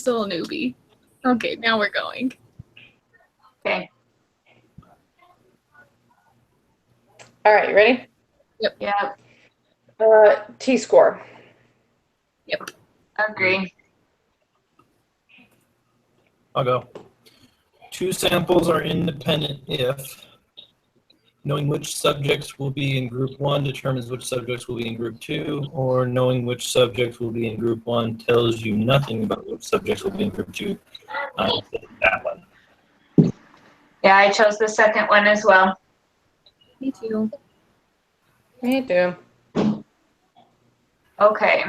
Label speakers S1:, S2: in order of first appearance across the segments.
S1: still a newbie. Okay, now we're going.
S2: Okay.
S3: All right, you ready?
S2: Yep.
S3: T-score.
S1: Yep.
S2: Agree.
S4: I'll go. 2 samples are independent if knowing which subjects will be in group 1 determines which subjects will be in group 2, or knowing which subjects will be in group 1 tells you nothing about which subjects will be in group 2. That one.
S2: Yeah, I chose the second one as well.
S1: Me too.
S3: Me too.
S2: Okay.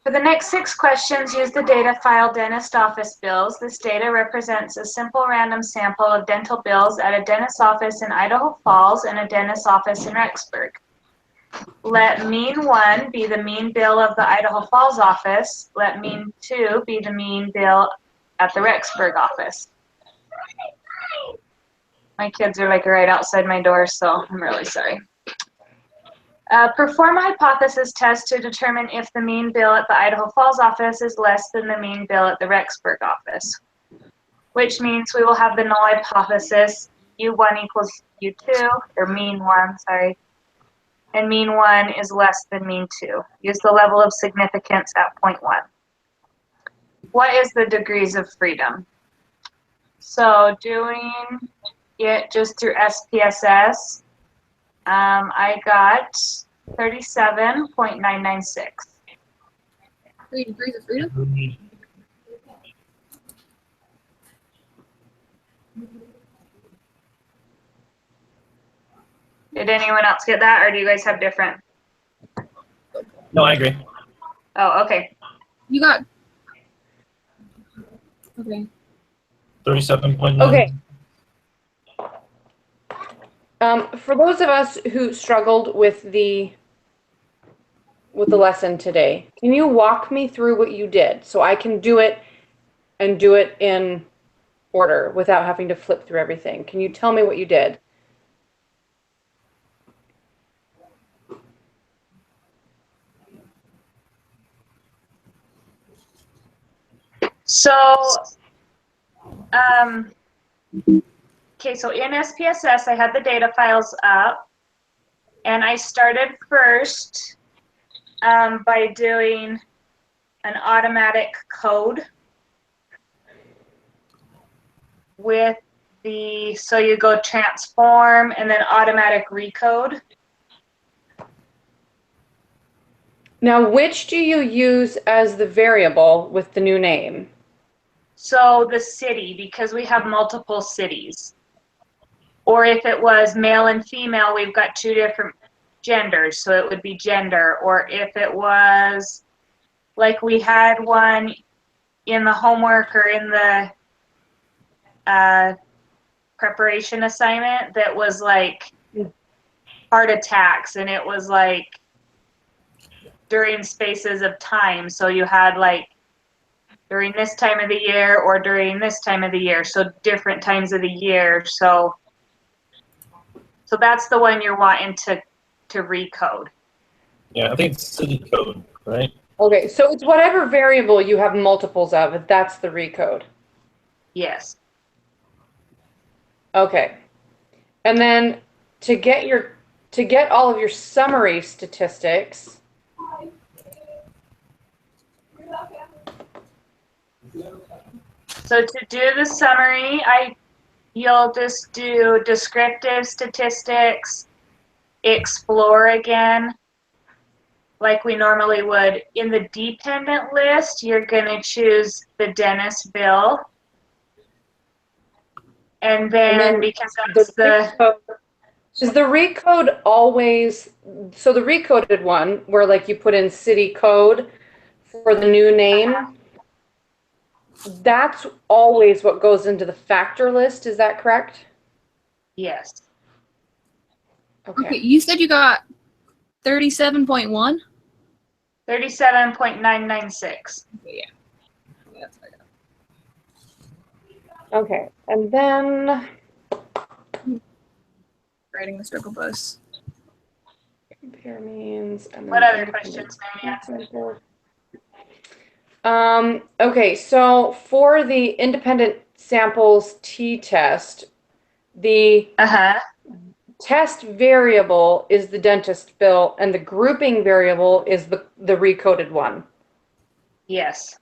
S2: For the next 6 questions, use the data file dentist office bills. This data represents a simple random sample of dental bills at a dentist office in Idaho Falls and a dentist office in Rexburg. Let mean 1 be the mean bill of the Idaho Falls office. Let mean 2 be the mean bill at the Rexburg office. My kids are like right outside my door, so I'm really sorry. Perform a hypothesis test to determine if the mean bill at the Idaho Falls office is less than the mean bill at the Rexburg office, which means we will have the null hypothesis U1 equals U2, or mean 1, sorry, and mean 1 is less than mean 2. Use the level of significance at point 1. What is the degrees of freedom? So doing it just through SPSS, I got 37.996.
S1: 3 degrees of freedom?
S2: Did anyone else get that, or do you guys have different?
S4: No, I agree.
S2: Oh, okay.
S1: You got... Okay.
S4: 37.9.
S3: Okay. For those of us who struggled with the lesson today, can you walk me through what you did so I can do it and do it in order without having to flip through everything? Can you tell me what you did?
S2: So, okay, so in SPSS, I had the data files up, and I started first by doing an automatic code with the, so you go transform and then automatic recode.
S3: Now, which do you use as the variable with the new name?
S2: So the city, because we have multiple cities. Or if it was male and female, we've got 2 different genders, so it would be gender. Or if it was, like we had one in the homework or in the preparation assignment that was like heart attacks, and it was like during spaces of time. So you had like during this time of the year or during this time of the year, so different times of the year. So that's the one you're wanting to recode.
S4: Yeah, I think it's city code, right?
S3: Okay, so it's whatever variable you have multiples of, that's the recode.
S2: Yes.
S3: Okay. And then to get all of your summary statistics,
S2: So to do the summary, you'll just do descriptive statistics, explore again, like we normally would. In the dependent list, you're going to choose the dentist bill. And then because that's
S3: is the recode always, so the recoded one where like you put in city code for the new name, that's always what goes into the factor list, is that correct?
S2: Yes.
S1: Okay, you said you got 37.1?
S2: 37.996.
S1: Yeah. That's what I got.
S3: Okay, and then
S1: Writing the circle bus.
S3: compare means. And then
S2: What other questions, Marianne?
S3: Okay, so for the independent samples t-test, the
S2: Uh-huh.
S3: test variable is the dentist bill, and the grouping variable is the recoded one.
S2: Yes.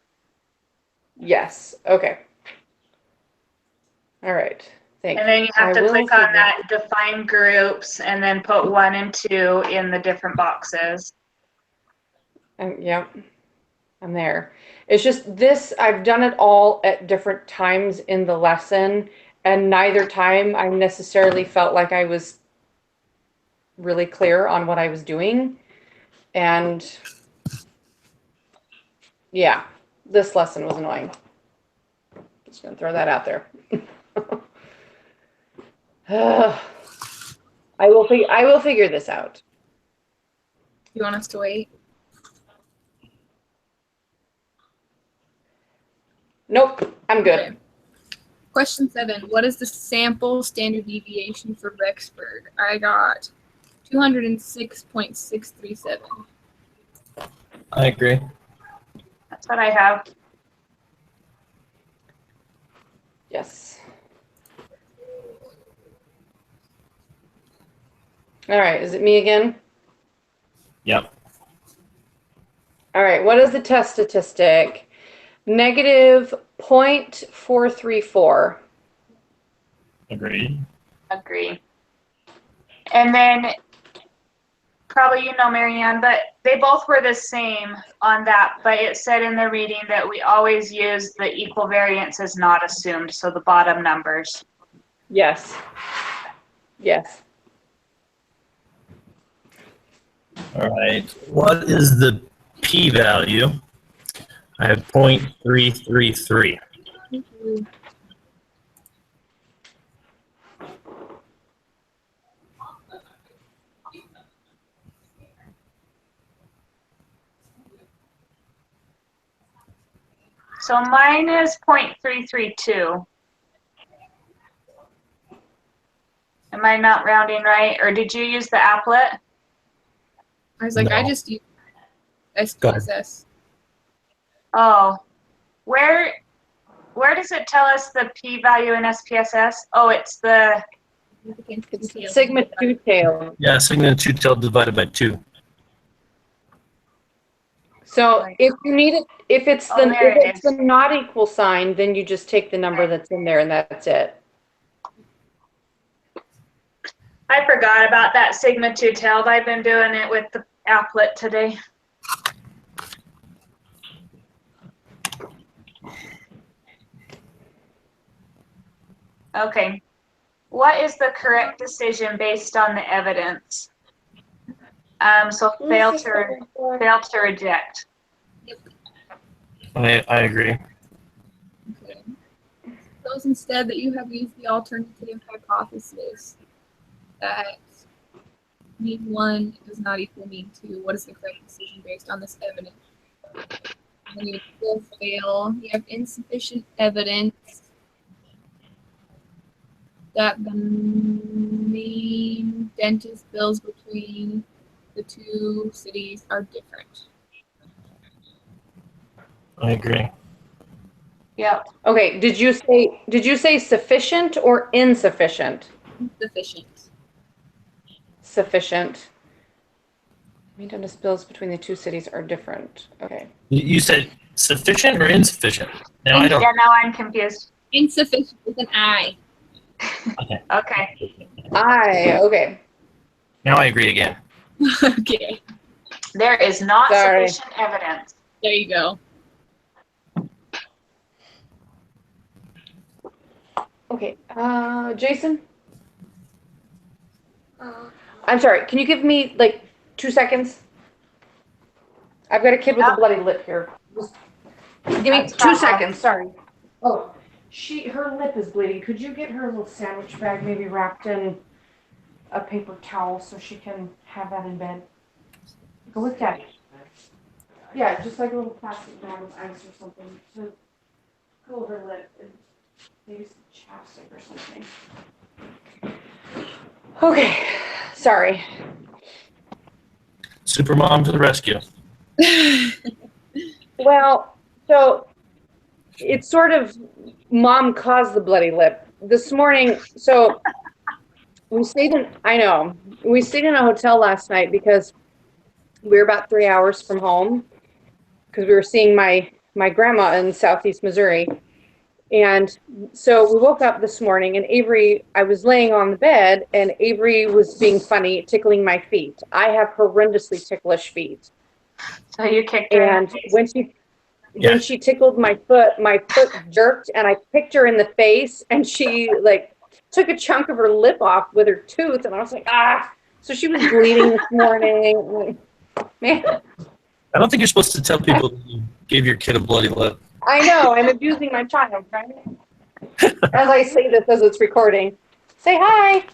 S3: Yes, okay. All right, thank you.
S2: And then you have
S3: I
S2: to
S3: will
S2: click on
S3: figure-
S2: that define groups and then put 1 and 2 in the different boxes.
S3: Yeah, I'm there. It's just this, I've done it all at different times in the lesson, and neither time I necessarily felt like I was really clear on what I was doing. And yeah, this lesson was annoying. Just gonna throw that out there. I will figure this out.
S1: You want us to wait?
S3: Nope, I'm good.
S1: Okay. Question 7. What is the sample standard deviation for Rexburg? I got 206.637.
S4: I agree.
S2: That's what I have.
S3: Yes. All right, is it me again?
S4: Yep.
S3: All right, what is the test statistic? Negative 0.434.
S4: Agreed.
S2: Agree. And then, probably you know, Marianne, but they both were the same on that, but it said in the reading that we always use the equal variance as not assumed, so the bottom numbers.
S3: Yes. Yes.
S4: All right. What is the p-value? I have 0.333.
S2: So mine is 0.332. Am I not rounding right? Or did you use the applet?
S1: I was like, I
S4: No.
S1: just used
S4: Go ahead.
S1: SPSS.
S2: Oh, where does it tell us the p-value in SPSS? Oh, it's the,
S3: It's sigma two-tailed.
S4: Yeah, sigma two-tailed divided by 2.
S3: So if you need it, if it's
S2: Oh,
S3: the
S2: there
S3: if
S2: it
S3: it's
S2: is.
S3: the not equal sign, then you just take the number that's in there and that's it.
S2: I forgot about that sigma two-tailed. I've been doing it with the applet today. Okay. What is the correct decision based on the evidence? So fail to reject.
S4: I agree.
S1: Okay. Suppose instead that you have used the alternative hypothesis that mean 1 does not equal mean 2. What is the correct decision based on this evidence? And you still fail. You have insufficient evidence that the main dentist bills between the two cities are different.
S4: I agree.
S2: Yep.
S3: Okay, did you say sufficient or insufficient?
S1: Insufficient.
S3: Sufficient. Main dentist bills between the two cities are different. Okay.
S4: You said sufficient or insufficient? Now I don't.
S2: Yeah, now I'm confused.
S1: Insufficient with an I.
S2: Okay.
S3: Okay.
S4: Now I agree again.
S1: Okay.
S2: There is not
S3: Sorry.
S2: sufficient evidence.
S1: There you go.
S3: Okay. Jason? I'm sorry. Can you give me like 2 seconds? I've got a kid with a bloody lip here. Just give me
S2: That's
S3: 2
S2: fine.
S3: seconds. Sorry. Oh, her lip is bleeding. Could you get her a little sandwich bag, maybe wrapped in a paper towel, so she can have that in bed? Go with Daddy. Yeah, just like a little plastic bag with ice or something to cool her lip and maybe some chapstick or something. Okay, sorry.
S4: Supermom to the rescue.
S3: Well, So it's sort of mom caused the bloody lip. This morning, so we stayed in, I know, we stayed in a hotel last night because we were about 3 hours from home because we were seeing my grandma in Southeast Missouri. And so we woke up this morning and Avery, I was laying on the bed and Avery was being funny, tickling my feet. I have horrendously ticklish feet.
S2: So you kicked her in
S3: And
S2: the face.
S3: when she tickled my foot jerked and I picked her in the face and she like took a chunk of her lip off with her tooth and I was like, ah. So she was bleeding this morning. Man,
S4: I don't think you're supposed to tell people that you gave your kid a bloody lip.
S3: I know, I'm abusing my child, right? As I say this as it's recording. Say hi.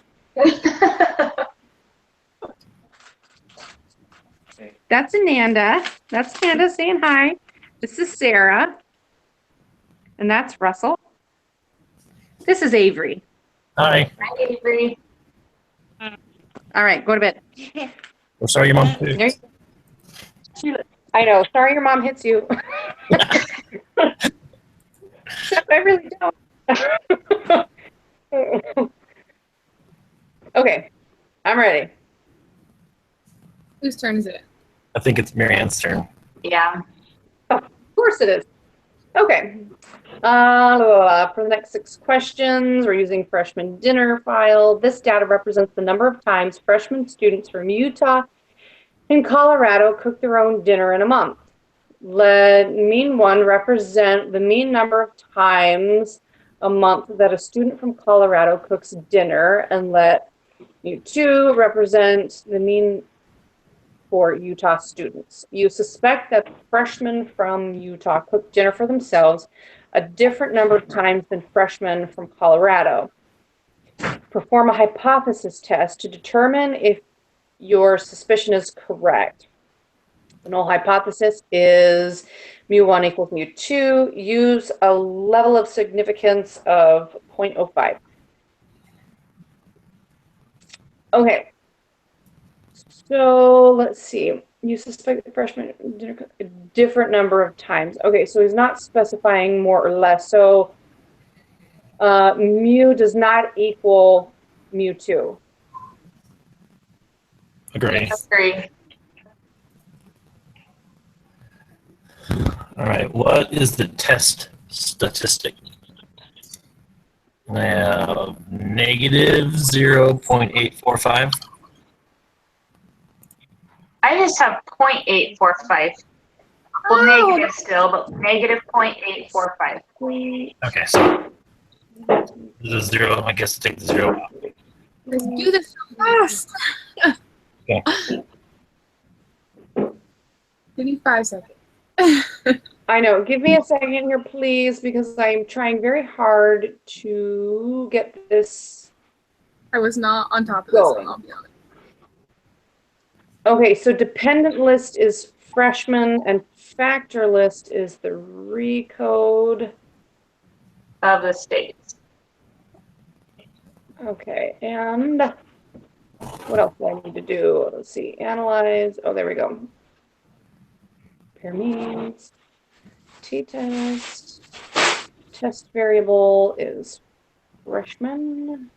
S3: That's Ananda. That's Ananda saying hi. This is Sarah. And that's Russell. This is Avery.
S4: Hi.
S2: Hi, Avery.
S3: All right, go to bed.
S4: I'm sorry your mom
S3: There
S4: pooped.
S3: I know. Sorry your mom hits you. Except I really don't. Okay, I'm ready.
S1: Whose turn is it?
S4: I think it's Marianne's turn.
S2: Yeah.
S3: Of course it is. Okay. For the next 6 questions, we're using freshman dinner file. This data represents the number of times freshman students from Utah and Colorado cook their own dinner in a month. Let mean 1 represent the mean number of times a month that a student from Colorado cooks dinner, and let mean 2 represent the mean for Utah students. You suspect that freshmen from Utah cook dinner for themselves a different number of times than freshmen from Colorado. Perform a hypothesis test to determine if your suspicion is correct. The null hypothesis is mu1 equals mu2. Use a level of significance of 0.05. Okay. So let's see. You suspect the freshman did a different number of times. Okay, so he's not specifying more or less. So mu does not equal mu2.
S4: Agree.
S2: Agree.
S4: All right. What is the test statistic? I have negative 0.845.
S2: I just have 0.845. Well, negative still, but negative 0.845.
S4: Okay, so the 0, I guess take the 0 out.
S1: Let's do this so fast.
S4: Okay.
S1: Give me 5 seconds.
S3: I know. Give me a second here, please, because I'm trying very hard to get this.
S1: I was not on top of this one, I'll be honest.
S3: Okay, so dependent list is freshman and factor list is the recode
S2: Of the states.
S3: Okay, and what else do I need to do? Let's see, analyze. Oh, there we go. Pair means t-test. Test variable is freshman.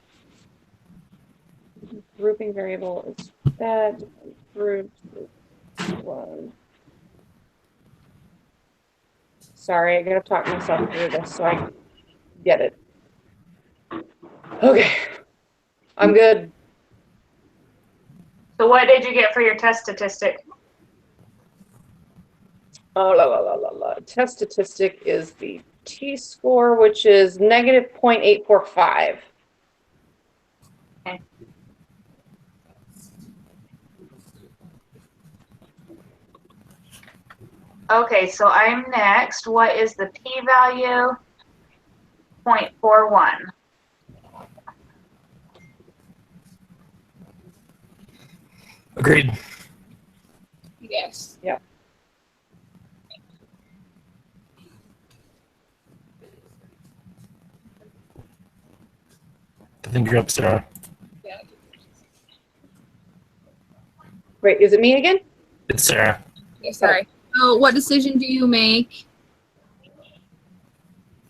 S3: Grouping variable is that. Group one. Sorry, I gotta talk myself through this so I get it. Okay, I'm good.
S2: So what did you get for your test statistic?
S3: Oh, la la la la la. Test statistic is the t-score, which is negative 0.845.
S2: Okay. Okay, so I'm next. What is the p-value? 0.41.
S4: Agreed.
S1: Yes.
S3: Yep.
S4: I think you're up, Sarah.
S1: Yeah.
S3: Wait, is it me again?
S4: It's Sarah.
S1: Okay, sorry. So what decision do you make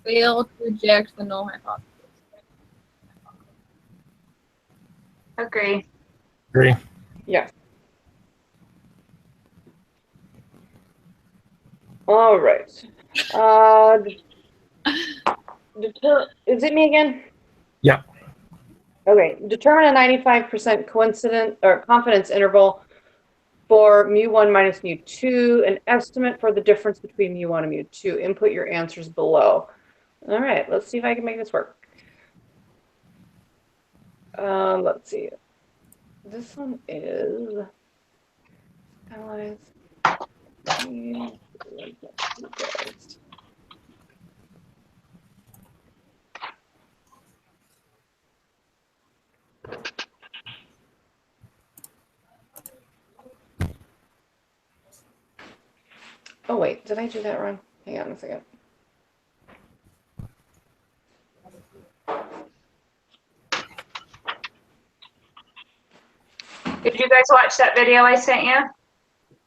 S1: fail to reject the null hypothesis.
S2: Agree.
S4: Agree.
S3: Yes. All right. Is it me again?
S4: Yeah.
S3: Okay. Determine a 95% coincident or confidence interval for mu1 minus mu2, an estimate for the difference between mu1 and mu2. Input your answers below. All right, let's see if I can make this work. Let's see. This one is analyze. Oh wait, did I do that wrong? Hang on a second.
S2: Did you guys watch that video I sent you?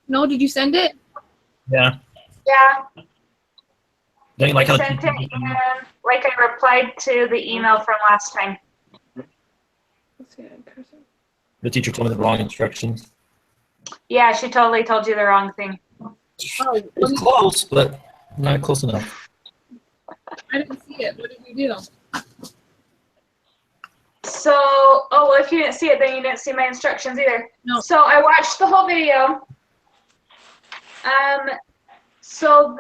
S1: No, did you send it?
S4: Yeah.
S2: Yeah,
S4: Don't you like
S2: I
S4: how
S2: sent it in, like I replied to the email from last time.
S3: Let's see, cursor.
S4: the teacher told me the wrong instructions?
S2: Yeah, she totally told you the wrong thing.
S1: Oh,
S4: It's close, but not close enough.
S1: I didn't see it. What did you do?
S2: So, oh, well, if you didn't see it, then you didn't see my instructions either.
S1: No.
S2: So I watched the whole video. So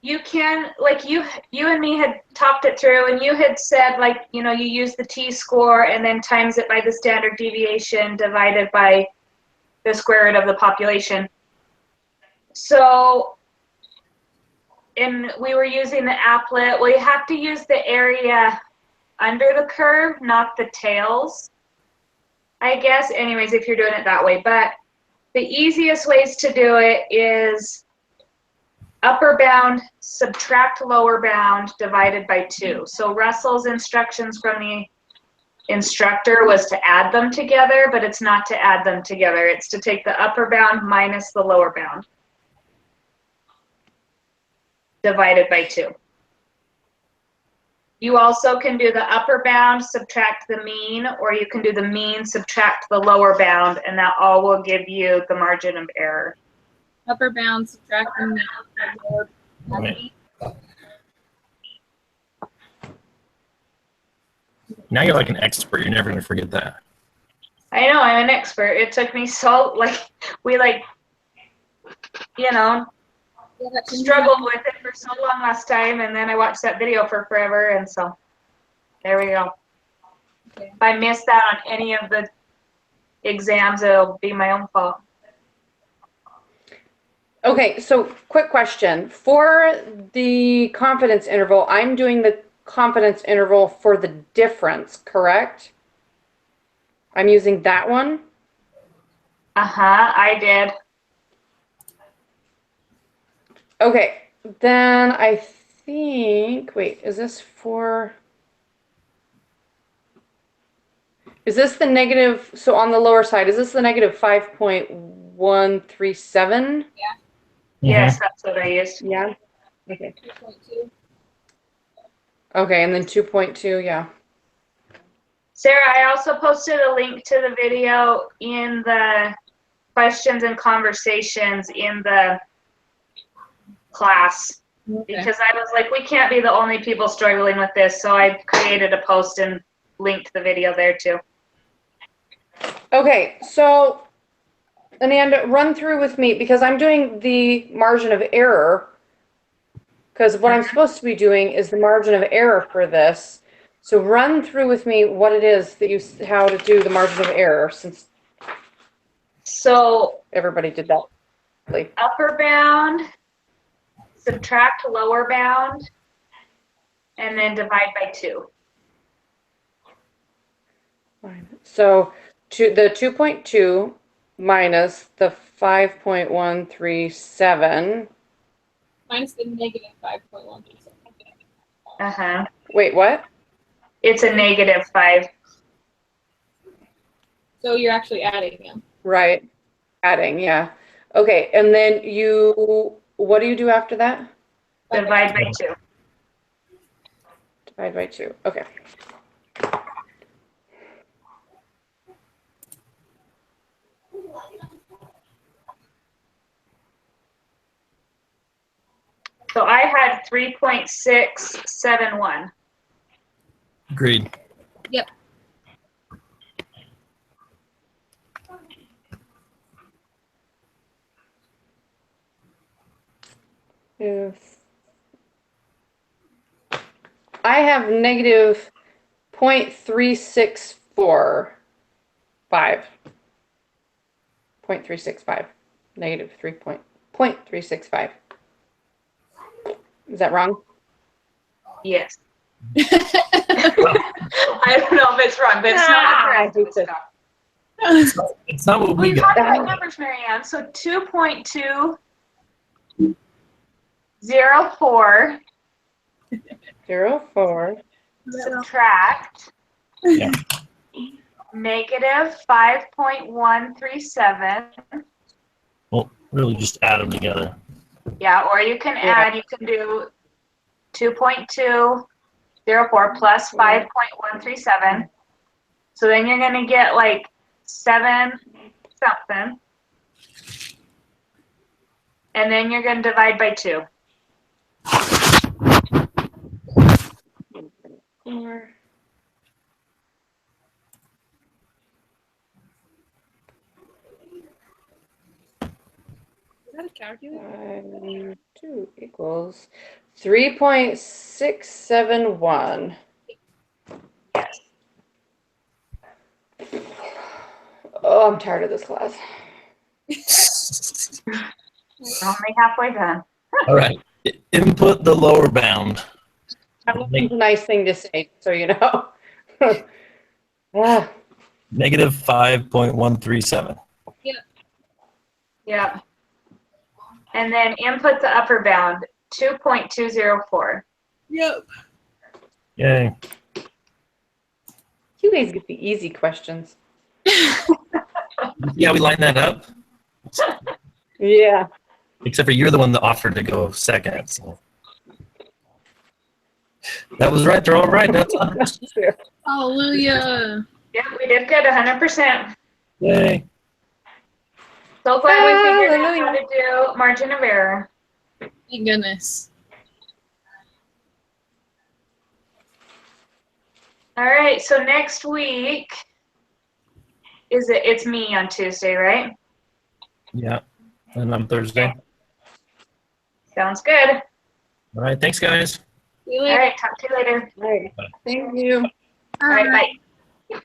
S2: you can, like you and me had talked it through, and you had said, like, you know, you use the t-score and then times it by the standard deviation divided by the square root of the population. So, and we were using the applet. Well, you have to use the area under the curve, not the tails, I guess. Anyways, if you're doing it that way. But the easiest ways to do it is upper bound, subtract lower bound, divided by 2. So Russell's instructions from the instructor was to add them together, but it's not to add them together. It's to take the upper bound minus the lower bound, divided by 2. You also can do the upper bound, subtract the mean, or you can do the mean, subtract the lower bound, and that all will give you the margin of error.
S1: Upper bound, subtract the mean, lower bound.
S4: Right. Now you're like an expert. You're never going to forget that.
S2: I know, I'm an expert. It took me so, you know, struggled with it for so long last time, and then I watched that video for forever, and so there we go.
S1: Okay.
S2: If I miss that on any of the exams, it'll be my own fault.
S3: Okay, so quick question. For the confidence interval, I'm doing the confidence interval for the difference, correct? I'm using that one?
S2: Uh-huh, I did.
S3: Okay, then I think, wait, is this the negative, so on the lower side, is this the negative 5.137?
S2: Yes, that's what I used.
S3: Yeah. Okay.
S1: 2.2.
S3: Okay, and then 2.2, yeah.
S2: Sarah, I also posted a link to the video in the questions and conversations in the class,
S1: Okay.
S2: because I was like, we can't be the only people struggling with this, so I created a post and linked the video there too.
S3: Okay, so Ananda, run through with me because I'm doing the margin of error. Because what I'm supposed to be doing is the margin of error for this. So run through with me what it is that how to do the margin of error, since
S2: So
S3: everybody did that.
S2: upper bound, subtract lower bound, and then divide by 2.
S3: So the 2.2 minus the 5.137.
S1: Minus the negative 5.1.
S2: Uh-huh.
S3: Wait, what?
S2: It's a negative 5.
S1: So you're actually adding them.
S3: Right. Adding, yeah. Okay, and then what do you do after that?
S2: Divide by 2.
S3: Divide by 2. Okay.
S2: So I had 3.671.
S4: Agreed.
S3: If I have negative 0.3645. 0.365. Negative 0.365. Is that wrong?
S2: Yes. I don't know if it's wrong, but it's not correct.
S3: hate this.
S4: It's not what
S2: We
S4: we got.
S2: got the numbers, Marianne. So 2.204
S3: 0.04.
S2: subtract
S4: Yeah.
S2: negative 5.137.
S4: Well, really just add them together.
S2: Yeah, or you can add, you can do 2.204 plus 5.137. So then you're going to get like 7 something. And then you're going to divide by 2.
S1: Is that a calculator?
S3: 2 equals 3.671.
S2: Yes.
S3: Oh, I'm tired of this class.
S2: We're only halfway done.
S4: All right. Input the lower bound.
S3: It's a nice thing to say, so you know.
S4: Negative 5.137.
S2: Yeah. And then input the upper bound, 2.204.
S1: Yep.
S4: Yay.
S3: You guys get the easy questions.
S4: Yeah, we line that up.
S3: Yeah.
S4: Except for you're the one that offered to go second. So. That was right. They're all right. That's
S1: Hallelujah.
S2: Yeah, we did good, 100%.
S4: Yay.
S2: So glad we figured out how
S3: Hallelujah.
S2: to do margin of error.
S1: Thank goodness.
S2: All right, so next week, it's me on Tuesday, right?
S4: Yeah. And on Thursday.
S2: Sounds good.
S4: All right. Thanks, guys.
S1: See you
S2: All
S1: later.
S2: right, talk to you later.
S3: All right. Thank you.
S2: All right, bye.